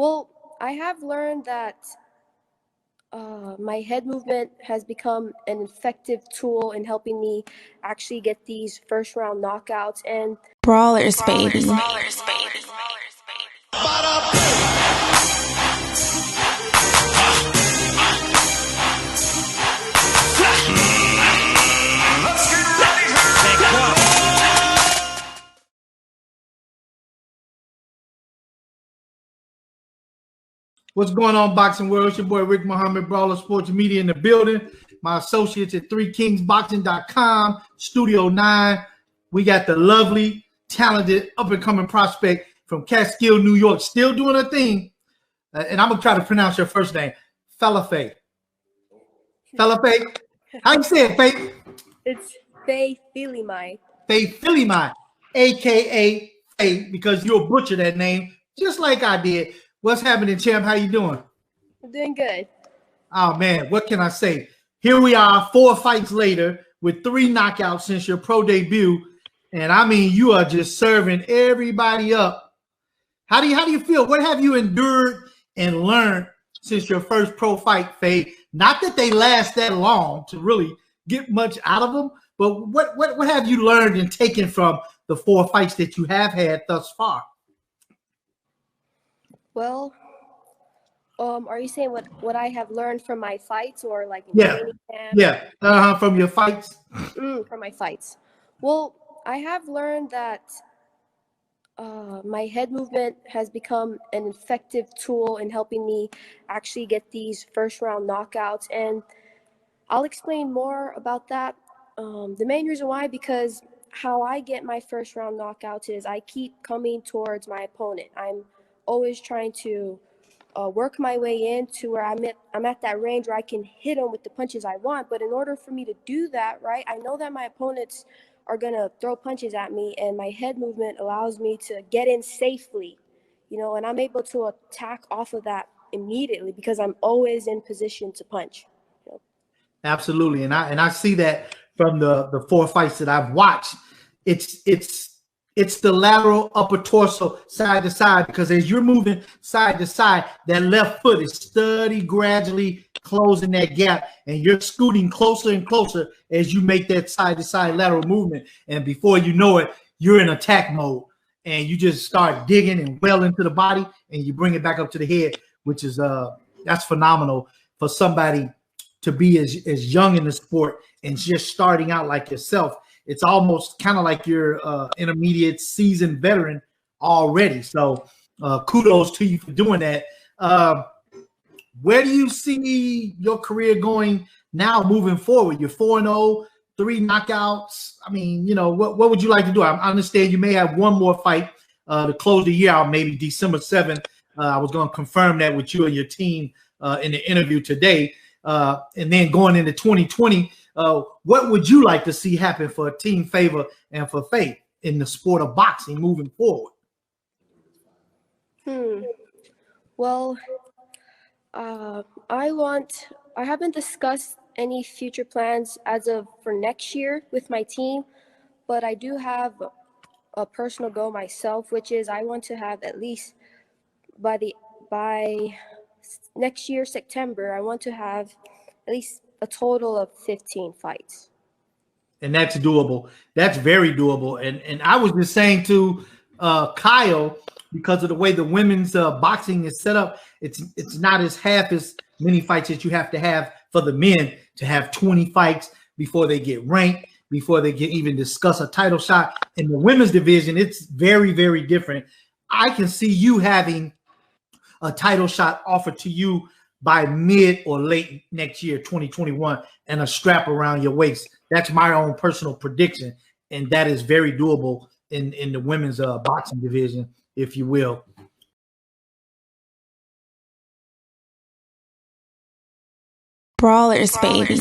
Well, I have learned that my head movement has become an effective tool in helping me actually get these first round knockouts and Brawlers, baby. What's going on, boxing world? It's your boy Rick Muhammad, Brawler Sports Media in the building. My associates at 3kingsboxing.com, Studio 9. We got the lovely, talented, up-and-coming prospect from Catskill, New York, still doing her thing. And I'm going to try to pronounce your first name, Fei. Fei? How you say it, Fei? it's Feifilimai. Feifilimai, a.k.a. Fei, because you'll butcher that name just like I did. What's happening, champ? How you doing? I'm doing good. Oh, man, what can I say? Here we are, 4 fights later with 3 knockouts since your pro debut. And, I mean, you are just serving everybody up. How do you feel? What have you endured and learned since your first pro fight, Fei? Not that they last that long to really get much out of them, but what have you learned and taken from the 4 fights that you have had thus far? Well, are you saying what I have learned from my fights or like in training camp? Yeah, from your fights? From my fights. Well, I have learned that my head movement has become an effective tool in helping me actually get these first round knockouts. And I'll explain more about that. The main reason why, because how I get my first round knockouts is I keep coming towards my opponent. I'm always trying to work my way in to where I'm at that range where I can hit them with the punches I want. But in order for me to do that, right, I know that my opponents are going to throw punches at me, and my head movement allows me to get in safely, and I'm able to attack off of that immediately because I'm always in position to punch. Absolutely. And I see that from the 4 fights that I've watched. It's the lateral upper torso side to side, because as you're moving side to side, that left foot is steady, gradually closing that gap, and you're scooting closer and closer as you make that side to side lateral movement. And before you know it, you're in attack mode, and you just start digging and well into the body, and you bring it back up to the head, which is that's phenomenal for somebody to be as young in the sport and just starting out like yourself. It's almost kind of like you're intermediate seasoned veteran already. So kudos to you for doing that. Where do you see your career going now moving forward? You're 4-0, 3 knockouts. I mean, what would you like to do? I understand you may have one more fight to close the year out, maybe December 7th. I was going to confirm that with you and your team in the interview today. And then going into 2020, what would you like to see happen for Team Faiva and for Fei in the sport of boxing moving forward? Well, I haven't discussed any future plans as of for next year with my team, but I do have a personal goal myself, which is I want to have at least by next year, September, I want to have at least a total of 15 fights. And that's doable. That's very doable. And I was just saying to Kyle, because of the way the women's boxing is set up, it's not as half as many fights that you have to have for the men to have 20 fights before they get ranked, before they get even discuss a title shot. In the women's division, it's very, very different. I can see you having a title shot offered to you by mid or late next year, 2021, and a strap around your waist. That's my own personal prediction, and that is very doable in the women's boxing division, if you will. Brawlers, baby.